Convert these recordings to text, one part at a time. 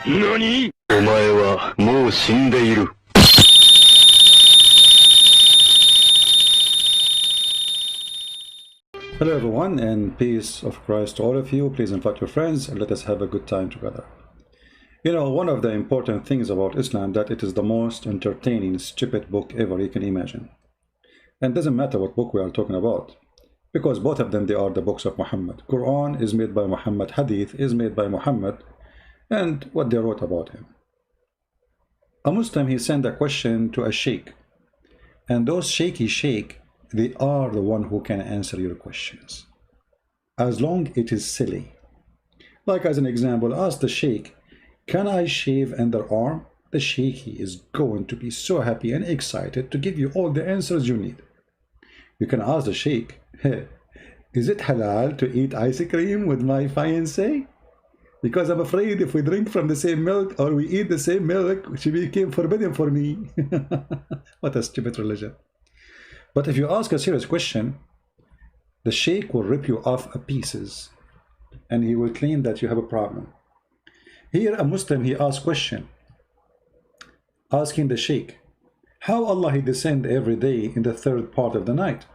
何？お前はもう死んでいる。Hello everyone, and peace of Christ to all of you. Please invite your friends and let us have a good time together. You know, one of the important things about Islam that it is the most entertaining, stupid book ever you can imagine. And it doesn't matter what book we are talking about, because both of them, they are the books of Muhammad. Quran is made by Muhammad, Hadith is made by Muhammad, and what they wrote about him. A Muslim, he sent a question to a sheikh, and those shaky sheikh, they are the one who can answer your questions, as long it is silly. Like as an example, ask the sheikh, can I shave underarm? The sheikh, he is going to be so happy and excited to give you all the answers you need. You can ask the sheikh, hey, is it halal to eat ice cream with my fiancée? Because I'm afraid if we drink from the same milk or we eat the same milk, she became forbidden for me. What a stupid religion. But if you ask a serious question, the sheikh will rip you off to pieces and he will claim that you have a problem. Here a Muslim, he asks question, asking the sheikh, how Allah he descend every day in the third part of the night?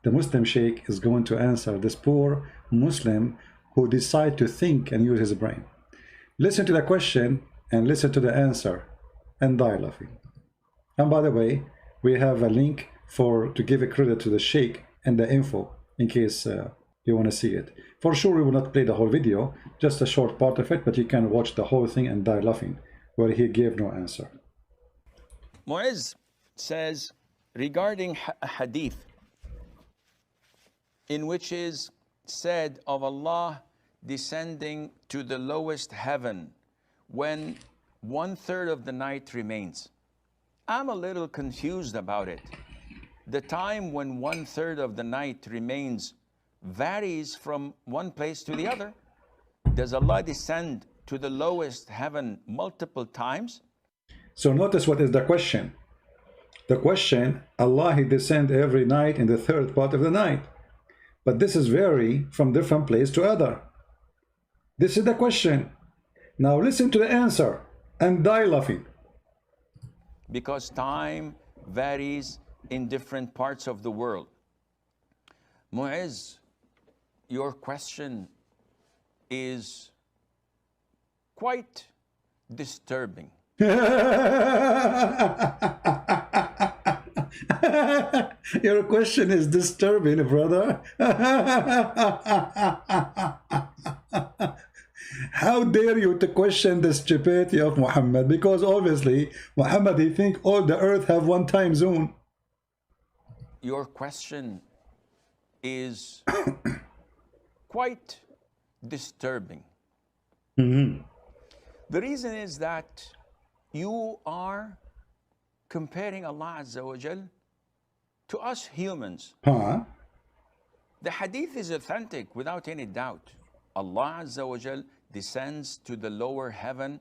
The Muslim sheikh is going to answer this poor Muslim who decide to think and use his brain. Listen to the question and listen to the answer and die laughing. And by the way, we have a link to give a credit to the sheikh and the info in case you want to see it. For sure we will not play the whole video, just a short part of it, but you can watch the whole thing and die laughing where he gave no answer. Mu'izz says regarding a hadith in which is said of Allah descending to the lowest heaven when 1/3 of the night remains. I'm a little confused about it. The time when 1/3 of the night remains varies from one place to the other. Does Allah descend to the lowest heaven multiple times? So notice what is the question. The question, Allah he descend every night in the third part of the night. But this is vary from different place to other. This is the question. Now listen to the answer and die laughing. Because time varies in different parts of the world. Mu'izz, your question is quite disturbing. Your question is disturbing, brother. How dare you to question the stupidity of Muhammad? Because obviously Muhammad, he think all the earth have one time zone. Your question is quite disturbing. The reason is that you are comparing Allah Azza wa Jal to us humans. The hadith is authentic without any doubt. Allah Azza wa Jal descends to the lower heaven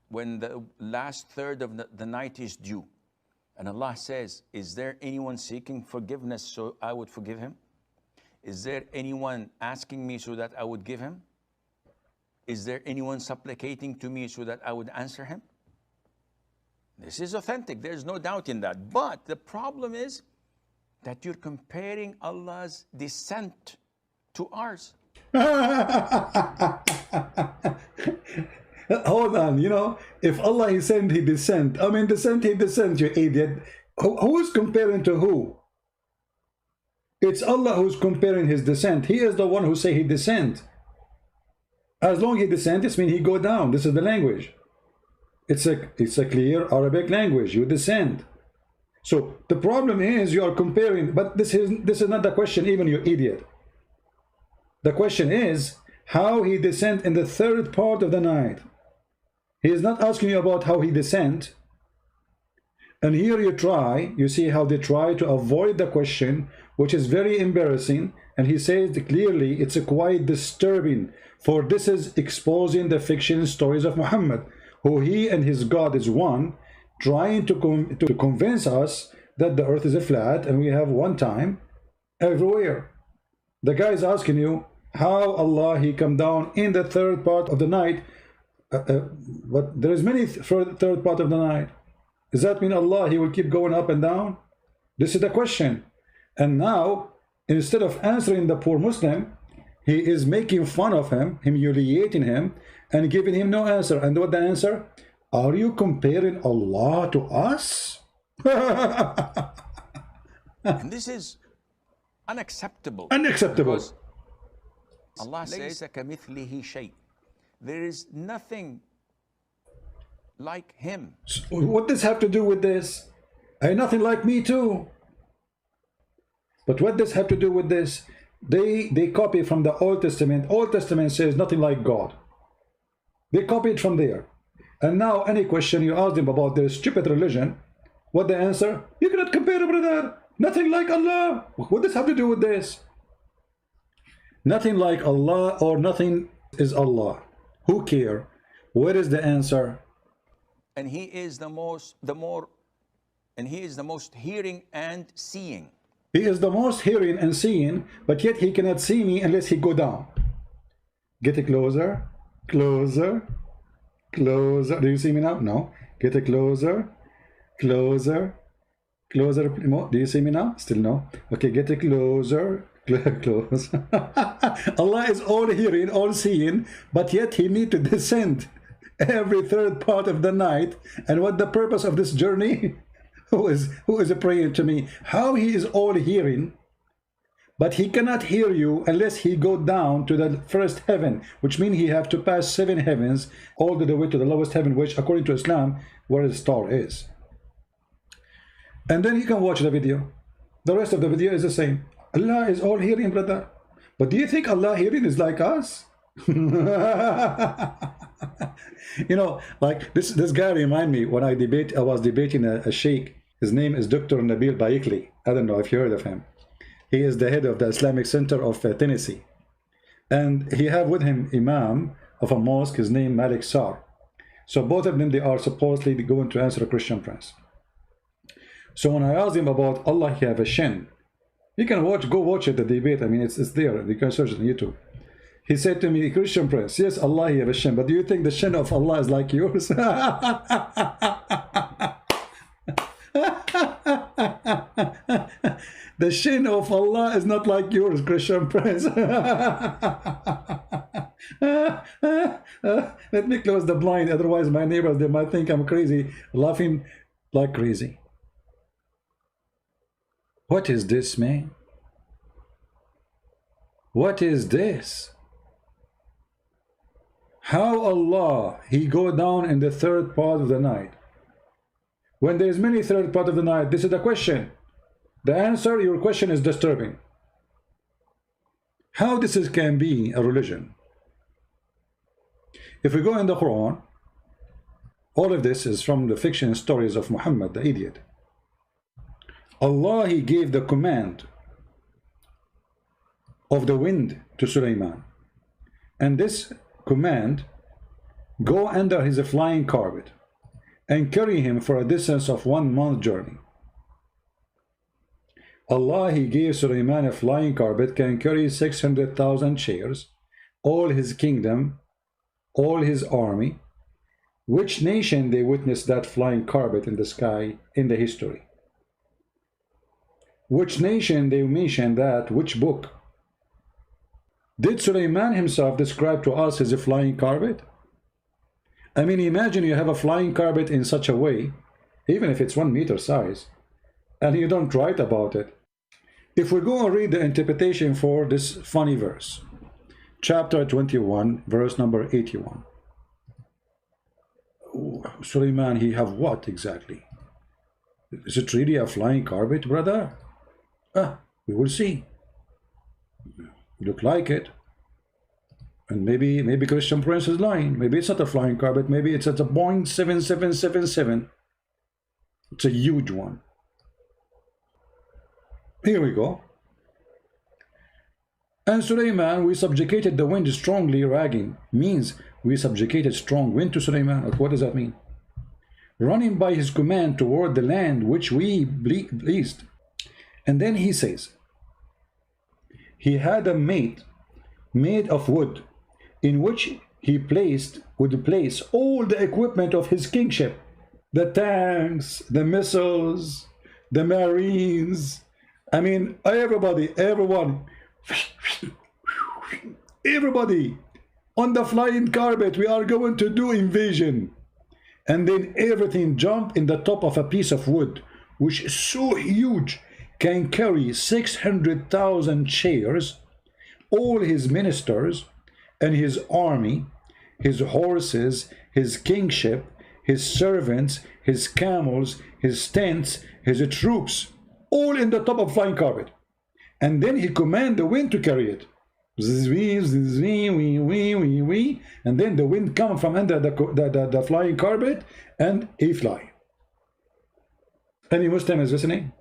when the last third of the night is due. And Allah says, is there anyone seeking forgiveness so I would forgive him? Is there anyone asking me so that I would give him? Is there anyone supplicating to me so that I would answer him? This is authentic, there's no doubt in that. But the problem is that you're comparing Allah's descent to ours. Hold on, you know, if Allah he sent, he descend. I mean, descent, he descends, you idiot. Who is comparing to who? It's Allah who's comparing his descent. He is the one who say he descend. As long he descend, it means he go down. This is the language. It's a clear Arabic language. You descend. So the problem is you are comparing, but this is not the question, even, you idiot. The question is how he descend in the third part of the night. He is not asking you about how he descend. And here you see how they try to avoid the question, which is very embarrassing. And he says clearly it's quite disturbing, for this is exposing the fiction stories of Muhammad, who he and his God is one, trying to convince us that the earth is a flat and we have one time everywhere. The guy is asking you how Allah he come down in the third part of the night but there is many third part of the night. Does that mean Allah, he will keep going up and down? This is the question. And now, instead of answering the poor Muslim, he is making fun of him, humiliating him, and giving him no answer. And what the answer? Are you comparing Allah to us? And this is unacceptable. Unacceptable. Because Allah says, كَمِثْلِهِ شَيْءٍ. There is nothing like him. So what does have to do with this? Ain't nothing like me too. But what does have to do with this? They copy from the Old Testament. Old Testament says nothing like God. They copy it from there. And now any question you ask them about their stupid religion, what the answer? You cannot compare, brother. Nothing like Allah. What does have to do with this? Nothing like Allah or nothing is Allah. Who care? Where is the answer? And he is the most hearing and seeing. He is the most hearing and seeing, but yet he cannot see me unless he go down. Get it closer, closer, closer. Do you see me now? No. Get it closer, closer, closer. Do you see me now? Still no. Okay, get it closer, close. Allah is all hearing, all seeing, but yet he need to descend every third part of the night. And what the purpose of this journey? Who is praying to me? How he is all hearing, but he cannot hear you unless he go down to the first heaven, which means he have to pass 7 heavens all the way to the lowest heaven, which according to Islam, where the star is. And then you can watch the video. The rest of the video is the same. Allah is all hearing, brother. But do you think Allah hearing is like us? You know, like this guy remind me when I was debating a sheikh. His name is Dr. Nabil Bayakly. I don't know if you heard of him. He is the head of the Islamic Center of Tennessee. And he have with him Imam of a mosque, his name Maleck Sarr. So both of them, they are supposedly going to answer a Christian prince. So when I asked him about Allah, he have a shin. You can go watch it, the debate. I mean, it's there. You can search it on YouTube. He said to me, Christian prince, yes, Allah, he have a shin, but do you think the shin of Allah is like yours? The shin of Allah is not like yours, Christian prince. Let me close the blind, otherwise my neighbors, they might think I'm crazy, laughing like crazy. What is this, man? What is this? How Allah, he go down in the third part of the night? When there is many third part of the night, this is the question. The answer, your question is disturbing. How this can be a religion? If we go in the Quran, all of this is from the fiction stories of Muhammad, the idiot. Allah, he gave the command of the wind to Sulayman. And this command, go under his flying carpet and carry him for a distance of 1 month journey. Allah, he gave Sulayman a flying carpet, can carry 600,000 chairs, all his kingdom, all his army. Which nation they witnessed that flying carpet in the sky in the history? Which nation they mention that? Which book? Did Sulayman himself describe to us his flying carpet? I mean, imagine you have a flying carpet in such a way, even if it's 1 meter size, and you don't write about it. If we go and read the interpretation for this funny verse, chapter 21, verse number 81. Sulayman, he have what exactly? Is it really a flying carpet, brother? We will see. Look like it. And maybe Christian Prince is lying. Maybe it's not a flying carpet. Maybe it's at a Boeing 7777. It's a huge one. Here we go. And Sulayman, we subjugated the wind strongly ragging. Means we subjugated strong wind to Sulayman. What does that mean? Running by his command toward the land which we pleased. And then he says, he had a mate made of wood, in which he would place all the equipment of his kingship, the tanks, the missiles, the marines, I mean, everyone, everybody on the flying carpet, we are going to do invasion. And then everything jump in the top of a piece of wood, which is so huge, can carry 600,000 chairs, all his ministers and his army, his horses, his kingship, his servants, his camels, his tents, his troops, all in the top of flying carpet. And then he command the wind to carry it. And then the wind comes from under the flying carpet and he fly. Any Muslim is listening?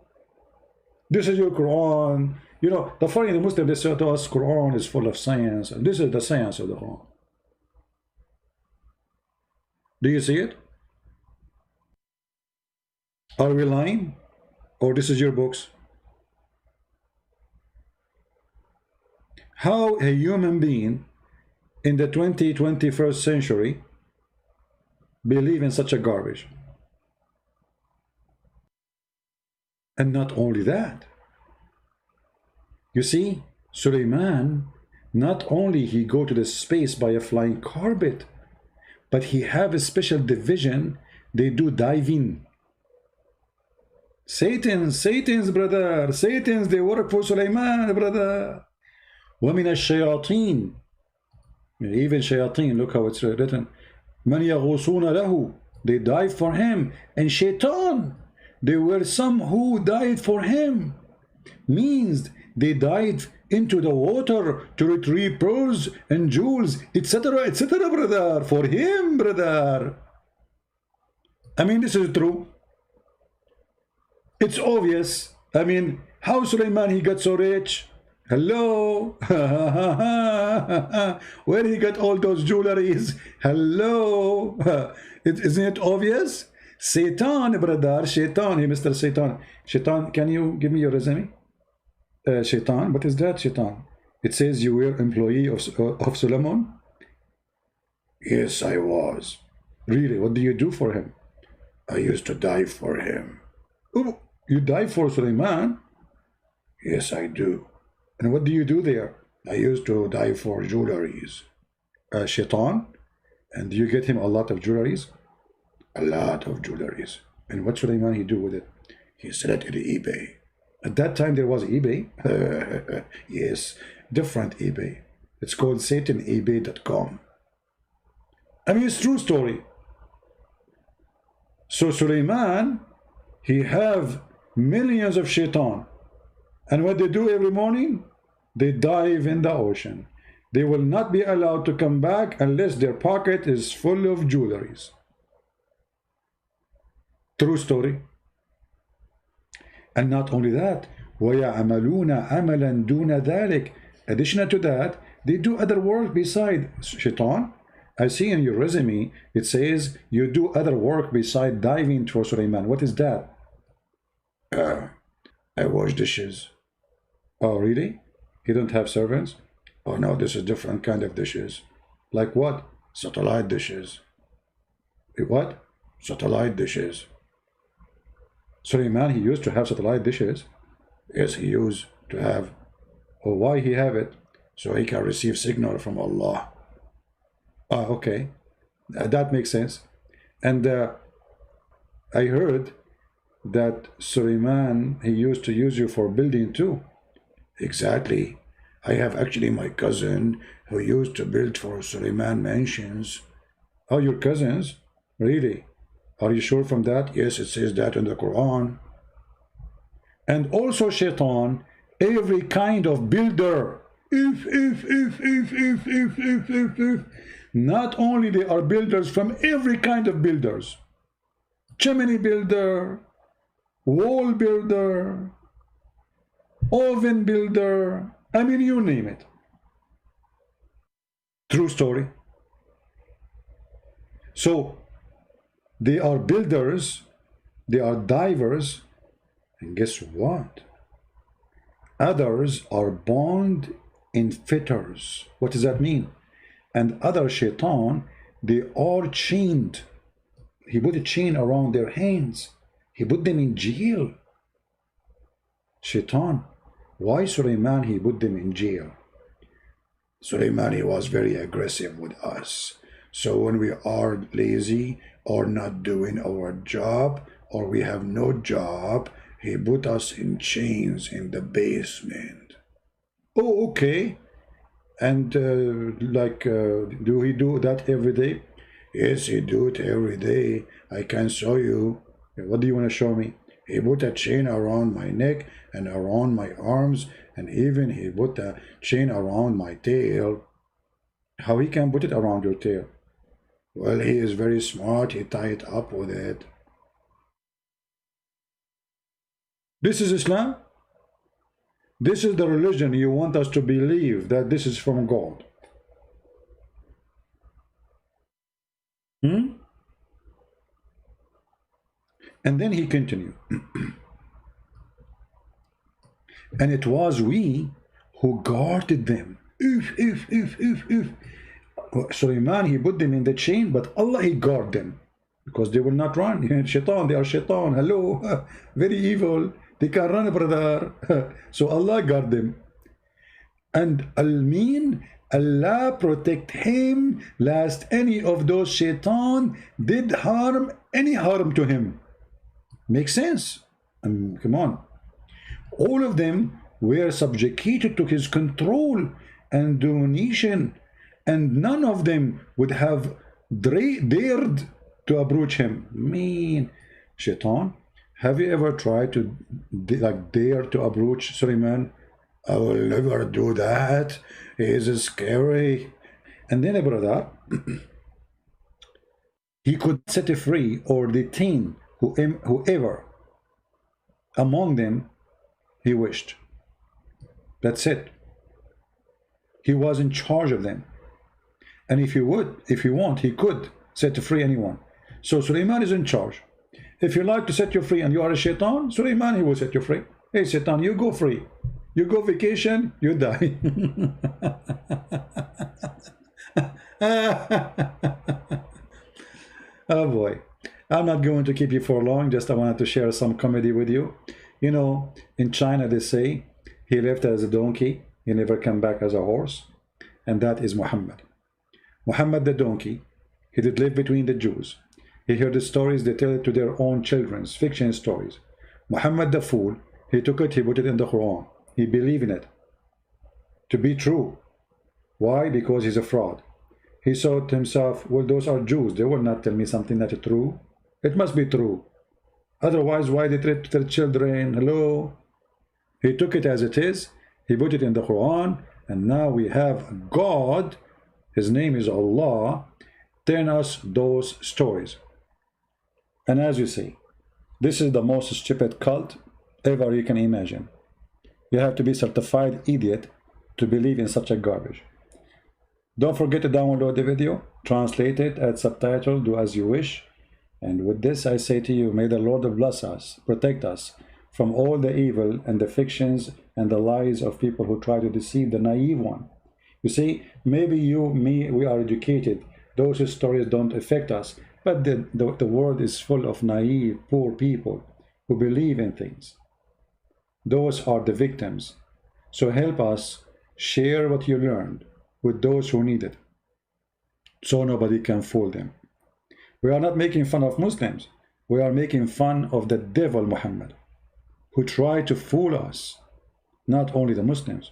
This is your Quran. You know, the foreign Muslim, they say to us, Quran is full of science. And this is the science of the Quran. Do you see it? Are we lying? Or this is your books? How a human being in the 21st century believe in such a garbage? And not only that, you see, Sulayman, not only he go to the space by a flying carpet, but he have a special division. They do diving. Satan's brother, Satan's, they work for Sulayman, brother. وَمِنَ الشَّيَاطِينَ, even shayateen, look how it's written. مَنْ يَغُوصُونَ لَهُ, they died for him. And Shaytan, there were some who died for him. Means they died into the water to retrieve pearls and jewels, etc., brother, for him, brother. I mean, this is true. It's obvious. I mean, how Sulayman he got so rich? Hello. Where he got all those jewelries? Hello. Isn't it obvious? Satan, brother, Shaytan, hey, Mr. Satan. Shaytan, can you give me your resume? Shaytan, what is that, Shaytan? It says you were employee of Sulayman? Yes, I was. Really? What do you do for him? I used to dive for him. Oh, you dive for Sulayman? Yes, I do. And what do you do there? I used to dive for jewelries. Shaitan? And do you get him a lot of jewelries? A lot of jewelries. And what Sulayman he do with it? He sell it in eBay. At that time there was eBay? Yes, different eBay. It's called SatanEBay.com. I mean, it's true story. So Sulayman, he have millions of shaitan. And what they do every morning? They dive in the ocean. They will not be allowed to come back unless their pocket is full of jewelries. True story. And not only that, وَيَعْمَلُونَ عَمَلًا دُونَ ذَلِكَ. Additional to that, they do other work beside shaitan. I see in your resume, it says you do other work beside diving for Sulayman. What is that? I wash dishes. Oh, really? You don't have servants? Oh, no, this is different kind of dishes. Like what? Satellite dishes. What? Satellite dishes. Sulayman, he used to have satellite dishes. Yes, he used to have. Oh, why he have it? So he can receive signal from Allah. Ah, okay. That makes sense. And I heard that Sulayman, he used to use you for building too. Exactly. I have actually my cousin who used to build for Sulayman mansions. Oh, your cousins? Really? Are you sure from that? Yes, it says that in the Quran. And also Shaitan, every kind of builder. If. Not only they are builders from every kind of builders. Chimney builder, wall builder, oven builder, I mean, you name it. True story. So they are builders, they are divers, and guess what? Others are bound in fetters. What does that mean? and other Shaytan, they are chained. He put a chain around their hands. He put them in jail. Shaytan. Why Sulayman he put them in jail? Sulayman, he was very aggressive with us. So when we are lazy or not doing our job, or we have no job, he put us in chains in the basement. Oh, okay. And do he do that every day? Yes, he do it every day. I can show you. What do you want to show me? He put a chain around my neck and around my arms, and even he put a chain around my tail. How he can put it around your tail? Well, he is very smart. He tied it up with it. This is Islam. This is the religion you want us to believe that this is from God. And then he continued. And it was we who guarded them. Sulayman, he put them in the chain, but Allah, he guarded them. Because they will not run. Shaitan, they are Shaitan. Hello. Very evil. They can run, brother. So Allah guard them. And Allah protect him lest any of those Shaitan did any harm to him. Makes sense? Come on. All of them were subjugated to his control and domination, and none of them would have dared to approach him. Mean Shaitan, have you ever tried to dare to approach Sulayman? I will never do that. He is scary. And then, brother, he could set free or detain whoever among them he wished. That's it. He was in charge of them. And if he want, he could set free anyone. So Sulayman is in charge. If you like to set you free and you are a Shaitan, Sulayman, he will set you free. Hey, Shaitan, you go free. You go vacation, you die. Oh boy. I'm not going to keep you for long. Just I wanted to share some comedy with you. You know, in China they say he left as a donkey. He never came back as a horse. And that is Muhammad. Muhammad the donkey. He did live between the Jews. He heard the stories they tell it to their own children's fiction stories. Muhammad the fool. He took it, he put it in the Quran. He believed in it to be true. Why? Because he's a fraud. He thought to himself, well, those are Jews. They will not tell me something that is true. It must be true. Otherwise, why they treat their children? Hello? He took it as it is. He put it in the Quran. And now we have God. His name is Allah. Telling us those stories. And as you see, this is the most stupid cult ever you can imagine. You have to be a certified idiot to believe in such a garbage. Don't forget to download the video, translate it, add subtitles, do as you wish. And with this I say to you, may the Lord bless us, protect us from all the evil and the fictions and the lies of people who try to deceive the naive one. You see, maybe you, me, we are educated. Those stories don't affect us. But the world is full of naive, poor people who believe in things. Those are the victims. So help us share what you learned with those who need it, so nobody can fool them. We are not making fun of Muslims. We are making fun of the devil Muhammad, who tried to fool us, not only the Muslims.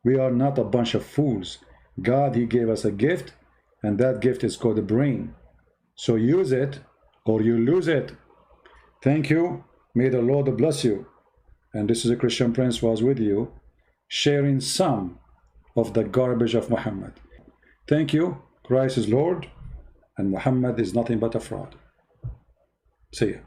We are not a bunch of fools. God, he gave us a gift, and that gift is called a brain. So use it, or you lose it. Thank you. May the Lord bless you. And this is a Christian Prince was with you, sharing some of the garbage of Muhammad. Thank you. Christ is Lord, and Muhammad is nothing but a fraud. See ya.